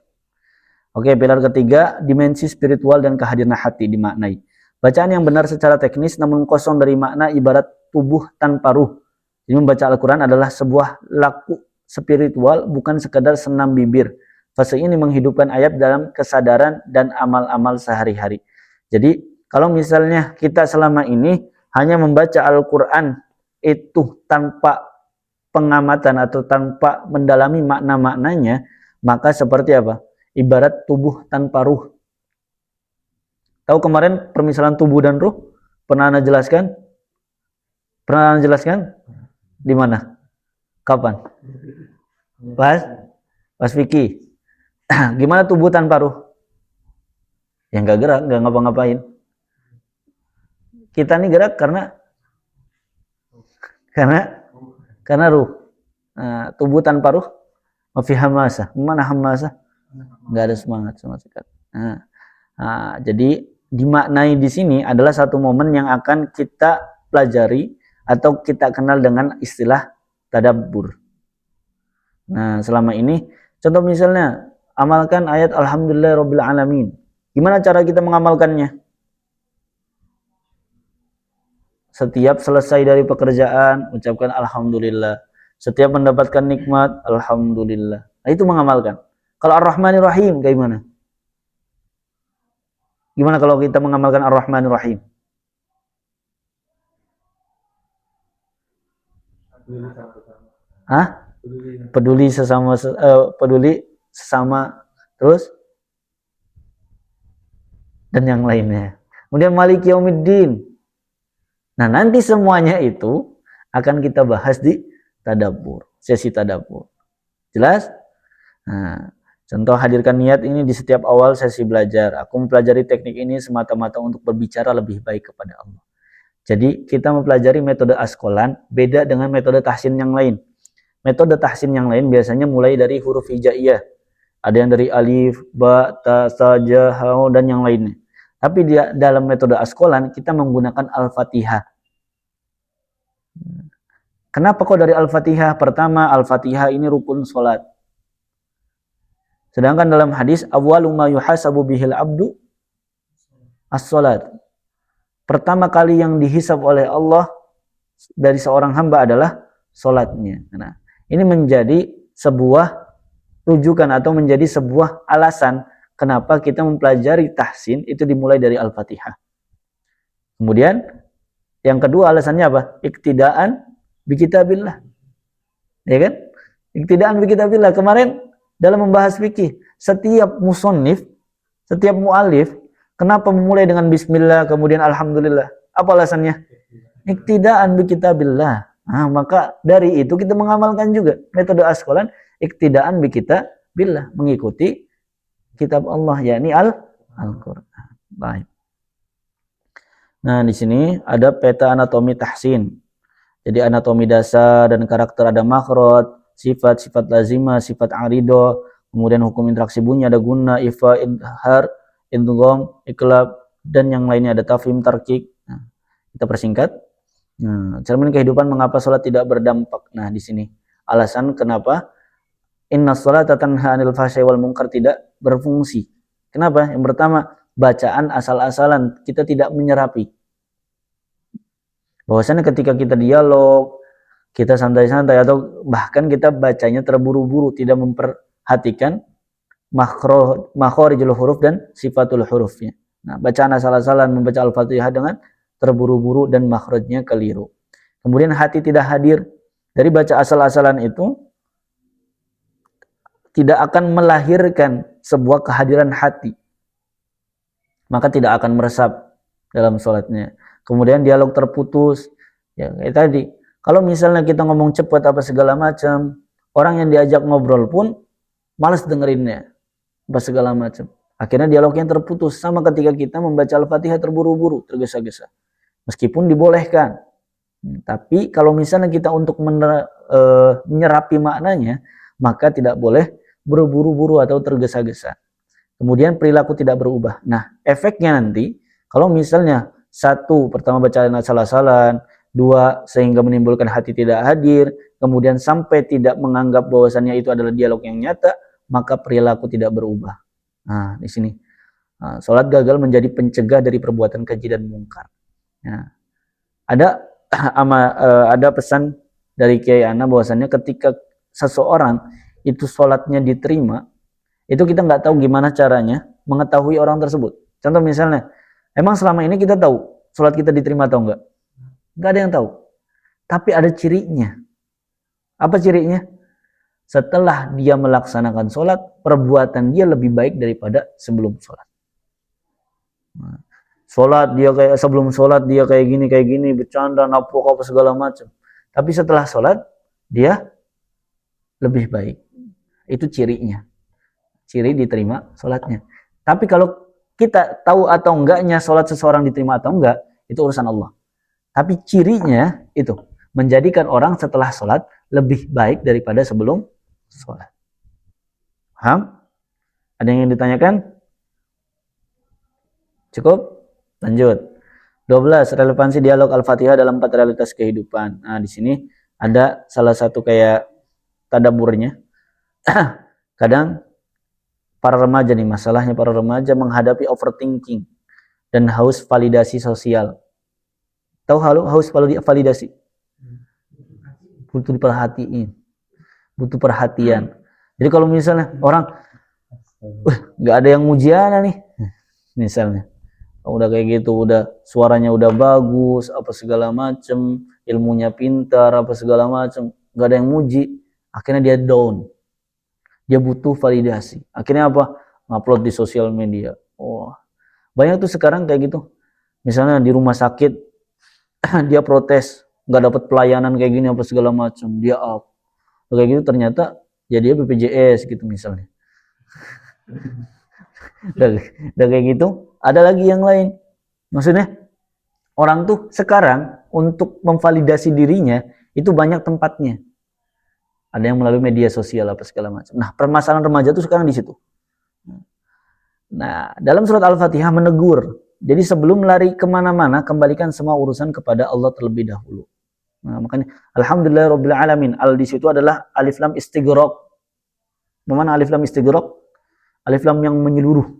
Oke, pilar ketiga, dimensi spiritual dan kehadiran hati dimaknai. Bacaan yang benar secara teknis namun kosong dari makna ibarat tubuh tanpa ruh. Jadi membaca Al-Quran adalah sebuah laku spiritual, bukan sekadar senam bibir. Fase ini menghidupkan ayat dalam kesadaran dan amal-amal sehari-hari. Jadi kalau misalnya kita selama ini hanya membaca Al-Quran itu tanpa pengamatan atau tanpa mendalami makna-maknanya, maka seperti apa? Ibarat tubuh tanpa ruh. Tahu kemarin permisalan tubuh dan ruh? Pernah Anda jelaskan? Pernah Anda jelaskan? Di mana? Kapan? Pas Vicky. Gimana tubuh tanpa ruh? Yang gak gerak, gak ngapa-ngapain. Kita nih gerak karena ruh. Nah, tubuh tanpa ruh, mafi hamasa. Mana hamasa? Gak ada semangat sama sekali. Jadi dimaknai di sini adalah satu momen yang akan kita pelajari atau kita kenal dengan istilah tadabbur. Nah, selama ini contoh misalnya amalkan ayat Alhamdulillahirabbil alamin. Gimana cara kita mengamalkannya? Setiap selesai dari pekerjaan ucapkan alhamdulillah. Setiap mendapatkan nikmat alhamdulillah. Nah, itu mengamalkan. Kalau Ar-Rahmanir Rahim kayak gimana? Gimana kalau kita mengamalkan Ar-Rahmanir Rahim? Peduli sesama terus dan yang lainnya. Kemudian Maliki Yaumiddin. Nah, nanti semuanya itu akan kita bahas di tadabbur, sesi tadabbur. Jelas? Nah, contoh hadirkan niat ini di setiap awal sesi belajar. Aku mempelajari teknik ini semata-mata untuk berbicara lebih baik kepada Allah. Jadi kita mempelajari metode askolan beda dengan metode tahsin yang lain. Metode tahsin yang lain biasanya mulai dari huruf hijaiyah. Ada yang dari alif, ba, ta, sa, ja, ha, dan yang lainnya. Tapi dalam metode askolan kita menggunakan Al-Fatihah. Kenapa kok dari Al-Fatihah? Pertama, Al-Fatihah ini rukun sholat. Sedangkan dalam hadis, awwalu ma yuhasabu bihil abdu as-sholat. Pertama kali yang dihisab oleh Allah dari seorang hamba adalah sholatnya. Nah, ini menjadi sebuah rujukan atau menjadi sebuah alasan kenapa kita mempelajari tahsin itu dimulai dari Al-Fatihah. Kemudian yang kedua alasannya apa? Iktidaan bi kitabillah. Ya kan? Iktidaan bi kitabillah. Kemarin dalam membahas fikih, setiap musannif, setiap muallif, kenapa memulai dengan bismillah kemudian alhamdulillah? Apa alasannya? Iktidaan bi kitabillah. Nah, maka dari itu kita mengamalkan juga metode askolan iktidaan bi kitabillah, mengikuti kitab Allah, yakni Al-Qur'an. Baik. Nah, di sini ada peta anatomi tahsin. Jadi anatomi dasar dan karakter ada makhraj, sifat lazimah, sifat arido, kemudian hukum interaksi bunyi ada guna, ifa, idhar, idgham, iqlab, dan yang lainnya ada tafhim, tarkik. Nah, kita persingkat. Nah, cermin kehidupan mengapa sholat tidak berdampak. Nah, di sini alasan kenapa inna sholata tanha 'anil fahsya'i wal munkar tidak berfungsi. Kenapa? Yang pertama, bacaan asal-asalan, kita tidak menyerapi. Bahwasanya ketika kita dialog, kita santai-santai atau bahkan kita bacanya terburu-buru, tidak memperhatikan makhorijul huruf dan sifatul hurufnya. Nah, bacaan asal-asalan, membaca Al-Fatihah dengan terburu-buru dan makhrajnya keliru. Kemudian hati tidak hadir. Dari baca asal-asalan itu tidak akan melahirkan sebuah kehadiran hati, maka tidak akan meresap dalam sholatnya. Kemudian dialog terputus, ya kayak tadi. Kalau misalnya kita ngomong cepat apa segala macam, orang yang diajak ngobrol pun malas dengerinnya, apa segala macam. Akhirnya dialognya terputus. Sama ketika kita membaca Al-Fatihah terburu-buru, tergesa-gesa. Meskipun dibolehkan, tapi kalau misalnya kita untuk menyerapi maknanya, maka tidak boleh berburu-buru atau tergesa-gesa. Kemudian perilaku tidak berubah. Nah, efeknya nanti kalau misalnya satu, pertama bacaan asal-asalan, dua, sehingga menimbulkan hati tidak hadir, kemudian sampai tidak menganggap bahwasannya itu adalah dialog yang nyata, maka perilaku tidak berubah. Nah, di sini sholat gagal menjadi pencegah dari perbuatan keji dan mungkar. Nah, ada pesan dari Kiai Ana bahwasannya ketika seseorang itu sholatnya diterima, itu kita nggak tahu gimana caranya mengetahui orang tersebut. Contoh misalnya, emang selama ini kita tahu sholat kita diterima atau enggak? Enggak ada yang tahu. Tapi ada cirinya. Apa cirinya? Setelah dia melaksanakan sholat, perbuatan dia lebih baik daripada sebelum sholat. Sholat dia kayak sebelum sholat dia kayak gini, bercanda, napok apa segala macam. Tapi setelah sholat dia lebih baik. Itu cirinya. Ciri diterima sholatnya. Tapi kalau kita tahu atau enggaknya sholat seseorang diterima atau enggak, itu urusan Allah. Tapi cirinya itu menjadikan orang setelah sholat lebih baik daripada sebelum sholat. Paham? Ada yang ingin ditanyakan? Cukup? Lanjut. 12. Relevansi dialog Al-Fatihah dalam 4 realitas kehidupan. Nah, di sini ada salah satu kayak tadaburnya. Kadang para remaja nih, masalahnya para remaja menghadapi overthinking dan haus validasi sosial. Tahu haus validasi? Butuh diperhatiin, butuh perhatian. Jadi kalau misalnya orang, nggak ada yang mujiana nih, misalnya, udah kayak gitu, udah suaranya udah bagus, apa segala macem, ilmunya pintar, apa segala macem, nggak ada yang muji, akhirnya dia down. Dia butuh validasi. Akhirnya apa? Ngupload di sosial media. Oh, banyak tuh sekarang kayak gitu. Misalnya di rumah sakit, dia protes, nggak dapat pelayanan kayak gini apa segala macam. Dia up. Kayak gitu ternyata ya dia BPJS gitu misalnya. Dan kayak gitu, ada lagi yang lain. Maksudnya orang tuh sekarang untuk memvalidasi dirinya itu banyak tempatnya. Ada yang melalui media sosial apa segala macam. Nah, permasalahan remaja itu sekarang di situ. Nah, dalam surat Al-Fatihah menegur. Jadi sebelum lari kemana-mana, kembalikan semua urusan kepada Allah terlebih dahulu. Nah, makanya Alhamdulillahirabbil alamin. Al di situ adalah alif lam istighraq. Mana alif lam istighraq? Alif lam yang menyeluruh.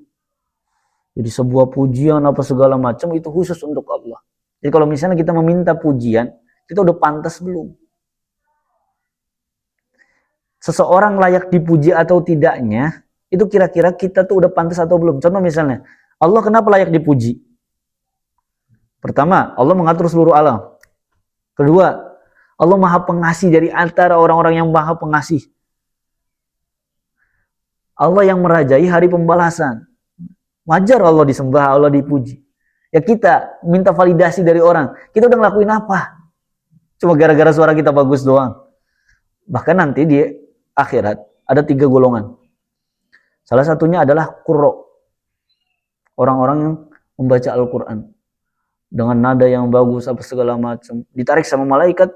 Jadi sebuah pujian apa segala macam itu khusus untuk Allah. Jadi kalau misalnya kita meminta pujian, kita udah pantas belum? Seseorang layak dipuji atau tidaknya itu kira-kira kita tuh udah pantas atau belum. Contoh misalnya, Allah kenapa layak dipuji? Pertama, Allah mengatur seluruh alam. Kedua, Allah maha pengasih dari antara orang-orang yang maha pengasih. Allah yang merajai hari pembalasan. Wajar Allah disembah, Allah dipuji. Ya kita minta validasi dari orang. Kita udah ngelakuin apa? Cuma gara-gara suara kita bagus doang. Bahkan nanti di akhirat ada 3 golongan. Salah satunya adalah qurra. Orang-orang yang membaca Al-Quran dengan nada yang bagus apa segala macam. Ditarik sama malaikat.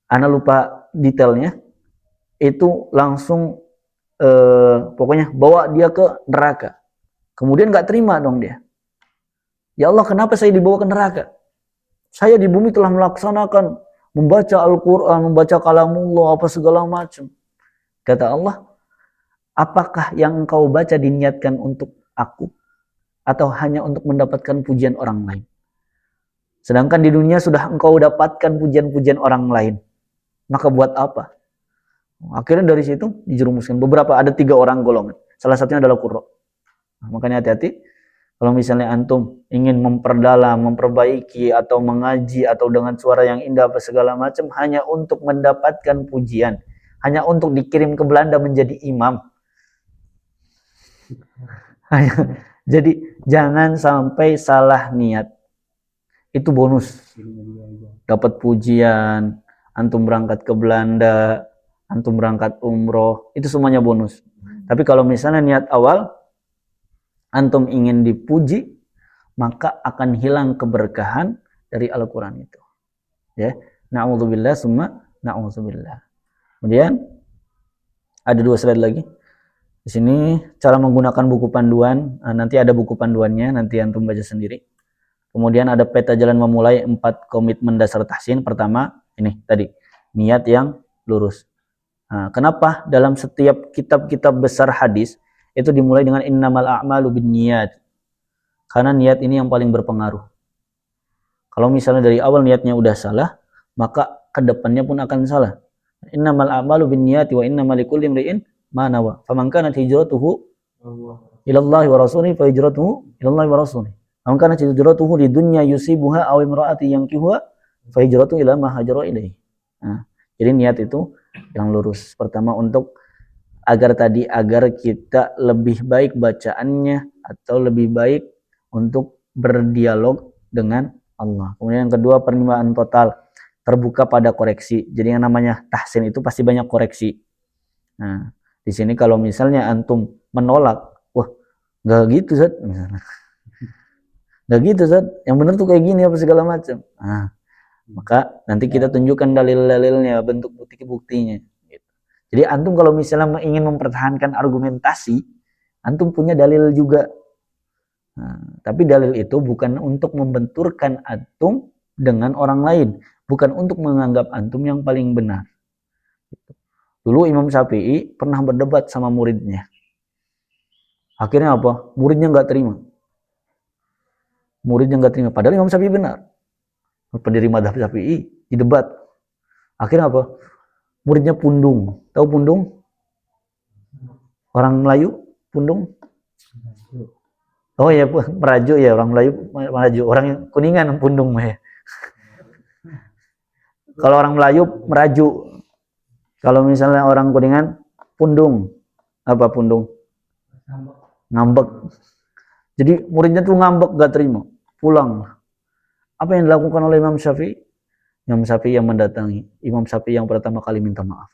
Ana lupa detailnya. Itu langsung pokoknya bawa dia ke neraka. Kemudian gak terima dong dia. Ya Allah, kenapa saya dibawa ke neraka? Saya di bumi telah melaksanakan membaca Al-Quran, membaca kalamullah, apa segala macam. Kata Allah, apakah yang engkau baca diniatkan untuk aku? Atau hanya untuk mendapatkan pujian orang lain? Sedangkan di dunia sudah engkau dapatkan pujian-pujian orang lain. Maka buat apa? Akhirnya dari situ dijerumuskan. Ada 3 orang golongan. Salah satunya adalah qurra. Makanya hati-hati. Kalau misalnya antum ingin memperdalam, memperbaiki, atau mengaji, atau dengan suara yang indah, apa segala macam, hanya untuk mendapatkan pujian. Hanya untuk dikirim ke Belanda menjadi imam. Jadi jangan sampai salah niat. Itu bonus. Dapat pujian, antum berangkat ke Belanda, antum berangkat umroh, itu semuanya bonus. Tapi kalau misalnya niat awal, antum ingin dipuji, maka akan hilang keberkahan dari Al-Quran itu. Ya, na'udzubillah summa na'udzubillah. Kemudian ada 2 slide lagi. Di sini cara menggunakan buku panduan. Nanti ada buku panduannya, nanti antum baca sendiri. Kemudian ada peta jalan memulai 4 komitmen dasar tahsin. Pertama, ini tadi, niat yang lurus. Kenapa dalam setiap kitab-kitab besar hadis itu dimulai dengan innamal a'malu binniyat? Karena niat ini yang paling berpengaruh. Kalau misalnya dari awal niatnya udah salah, maka kedepannya pun akan salah. Innamal a'malu binniyati wa innamal likulli imri'in ma nawa. Faman kanat hijratuhu ila Allah wa rasulihi fa hijratuhu ila Allah wa rasulihi. Faman kanat hijratuhu lidunya yusibuha aw imra'ati yankihuha fa hijratuhu ila ma hajara ilaihi. Jadi niat itu yang lurus. Pertama agar kita lebih baik bacaannya atau lebih baik untuk berdialog dengan Allah. Kemudian yang kedua, penerimaan total, terbuka pada koreksi. Jadi yang namanya tahsin itu pasti banyak koreksi. Nah, di sini kalau misalnya antum menolak, wah, nggak gitu Zat, misalnya. Nggak gitu Zat, yang benar tuh kayak gini apa segala macam. Maka nanti kita tunjukkan dalil-dalilnya, bentuk bukti-buktinya. Jadi antum kalau misalnya ingin mempertahankan argumentasi, antum punya dalil juga. Tapi dalil itu bukan untuk membenturkan antum dengan orang lain, bukan untuk menganggap antum yang paling benar. Dulu Imam Syafi'i pernah berdebat sama muridnya. Akhirnya apa? Muridnya nggak terima. Padahal Imam Syafi'i benar. Pendiri mazhab Syafi'i didebat. Akhirnya apa? Muridnya pundung. Tahu pundung? Orang Melayu pundung? Oh ya, merajuk ya, orang Melayu merajuk. Orang Kuningan pundung ya. Kalau orang Melayu merajuk. Kalau misalnya orang Kuningan pundung. Apa pundung? Ngambek. Jadi muridnya tuh ngambek, gak terima. Pulang. Apa yang dilakukan oleh Imam Syafi'i? Imam Syafi'i yang mendatangi. Imam Syafi'i yang pertama kali minta maaf.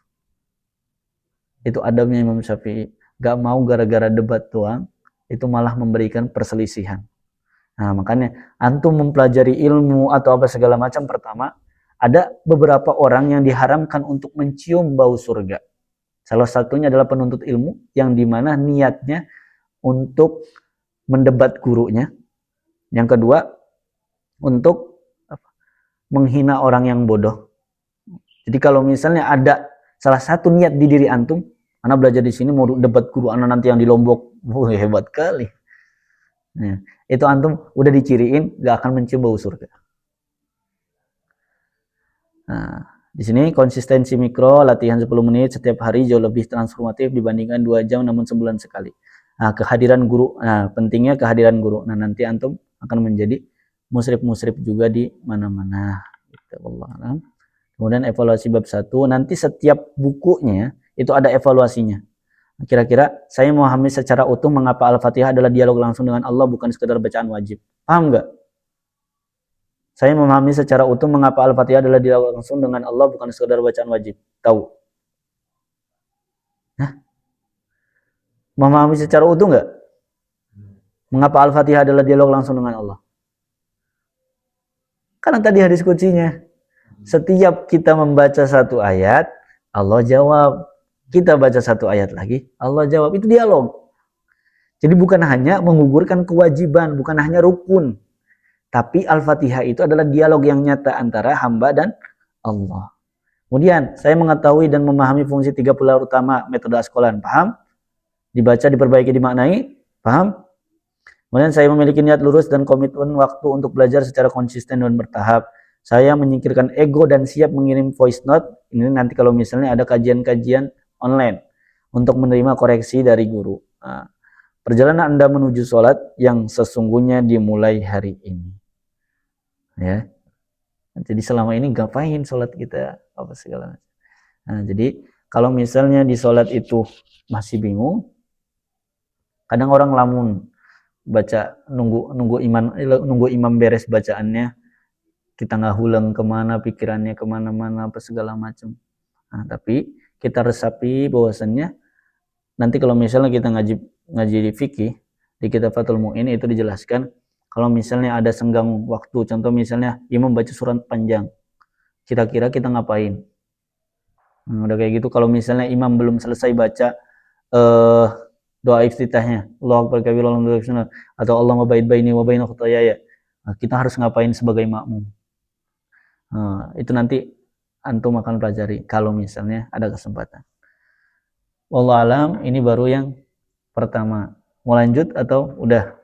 Itu adabnya Imam Syafi'i. Gak mau gara-gara debat doang, itu malah memberikan perselisihan. Nah, makanya antum mempelajari ilmu atau apa segala macam, pertama, ada beberapa orang yang diharamkan untuk mencium bau surga. Salah satunya adalah penuntut ilmu, yang dimana niatnya untuk mendebat gurunya. Yang kedua, untuk menghina orang yang bodoh. Jadi kalau misalnya ada salah satu niat di diri antum, anak belajar di sini mau debat guru anak nanti yang di Lombok, hebat kali. Nah, itu antum udah diciriin gak akan mencium bau surga. Nah, Di sini konsistensi mikro, latihan 10 menit setiap hari jauh lebih transformatif dibandingkan 2 jam namun sebulan sekali. Nah, kehadiran guru. Nah, pentingnya kehadiran guru. Nah, nanti antum akan menjadi musrif-musrif juga di mana-mana. Gitu, Allah. Kemudian evaluasi bab 1, nanti setiap bukunya itu ada evaluasinya. Kira-kira saya memahami secara utuh mengapa Al-Fatihah adalah dialog langsung dengan Allah bukan sekedar bacaan wajib. Paham nggak? Saya memahami secara utuh mengapa Al-Fatihah adalah dialog langsung dengan Allah bukan sekedar bacaan wajib. Tahu? Hah? Memahami secara utuh nggak? Mengapa Al-Fatihah adalah dialog langsung dengan Allah? Karena tadi hadis kuncinya. Setiap kita membaca satu ayat, Allah jawab. Kita baca satu ayat lagi, Allah jawab. Itu dialog. Jadi bukan hanya menggugurkan kewajiban, bukan hanya rukun. Tapi Al-Fatihah itu adalah dialog yang nyata antara hamba dan Allah. Kemudian, saya mengetahui dan memahami fungsi 3 pilar utama metode askolan. Paham? Dibaca, diperbaiki, dimaknai. Paham? Kemudian saya memiliki niat lurus dan komitmen waktu untuk belajar secara konsisten dan bertahap. Saya menyingkirkan ego dan siap mengirim voice note. Ini nanti kalau misalnya ada kajian-kajian online untuk menerima koreksi dari guru. Nah, perjalanan Anda menuju sholat yang sesungguhnya dimulai hari ini. Ya. Jadi selama ini ngapain sholat kita apa segala macam. Nah, jadi kalau misalnya di sholat itu masih bingung, kadang orang lamun baca nunggu imam beres bacaannya, kita nggak hulang kemana, pikirannya kemana-mana apa segala macam. Nah, tapi kita resapi bahwasannya nanti kalau misalnya kita ngaji di fikih di kitab Fathul Mu'in itu dijelaskan kalau misalnya ada senggang waktu, contoh misalnya imam baca surat panjang, kira-kira kita ngapain? Nah, udah kayak gitu kalau misalnya imam belum selesai baca doa iftitahnya, Allahu akbar kabira atau Allah mabaid baini wa baina khutayaya, nah, kita harus ngapain sebagai makmum? Nah, itu nanti antum akan pelajari kalau misalnya ada kesempatan. Wallahu alam, ini baru yang pertama. Mau lanjut atau udah?